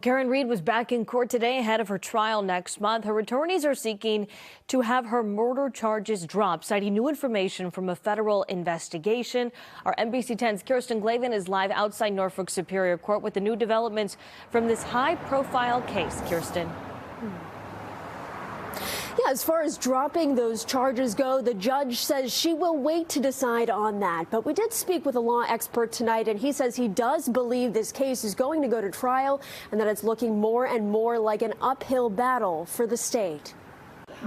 Karen Reed was back in court today ahead of her trial next month. Her attorneys are seeking to have her murder charges dropped, citing new information from a federal investigation. Our NBC 10's Kirsten Glavin is live outside Norfolk Superior Court with the new developments from this high-profile case. Kirsten. Yeah, as far as dropping those charges go, the judge says she will wait to decide on that. But we did speak with a law expert tonight, and he says he does believe this case is going to go to trial and that it's looking more and more like an uphill battle for the state.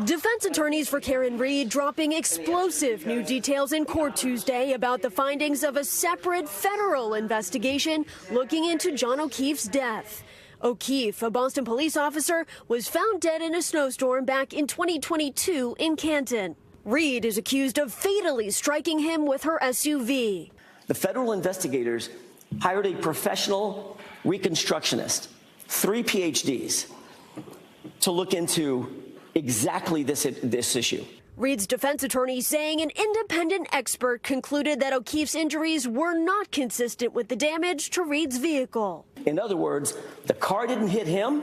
Defense attorneys for Karen Reed dropping explosive new details in court Tuesday about the findings of a separate federal investigation looking into John O'Keefe's death. O'Keefe, a Boston police officer, was found dead in a snowstorm back in 2022 in Canton. Reed is accused of fatally striking him with her SUV. The federal investigators hired a professional reconstructionist, 3 PhDs, to look into exactly this issue. Reed's defense attorney saying an independent expert concluded that O'Keefe's injuries were not consistent with the damage to Reed's vehicle. In other words, the car didn't hit him,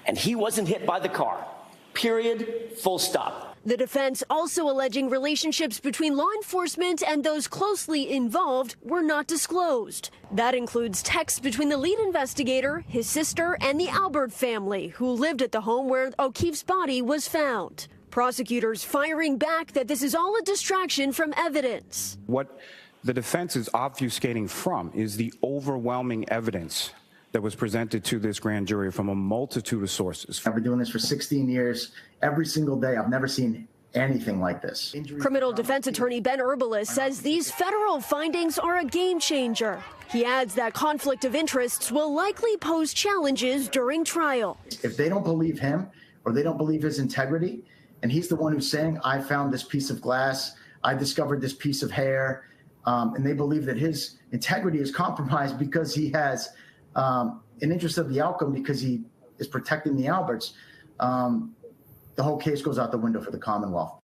and he wasn't hit by the car. Period. Full stop. The defense also alleging relationships between law enforcement and those closely involved were not disclosed. That includes texts between the lead investigator, his sister, and the Albert family, who lived at the home where O'Keefe's body was found. Prosecutors firing back that this is all a distraction from evidence. What the defense is obfuscating from is the overwhelming evidence that was presented to this grand jury from a multitude of sources. I've been doing this for 16 years. Every single day, I've never seen anything like this. Criminal defense attorney Ben Herbalist says these federal findings are a game changer. He adds that conflict of interests will likely pose challenges during trial. If they don't believe him or they don't believe his integrity, and he's the one who's saying, I found this piece of glass, I discovered this piece of hair, and they believe that his integrity is compromised because he has an interest of the outcome because he is protecting the Alberts, the whole case goes out the window for the Commonwealth.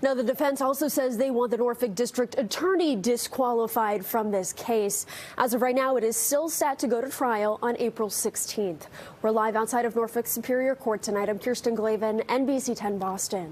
Now, the defense also says they want the Norfolk District Attorney disqualified from this case. As of right now, it is still set to go to trial on April 16th. We're live outside of Norfolk Superior Court tonight. I'm Kirsten Glavin, NBC 10 Boston.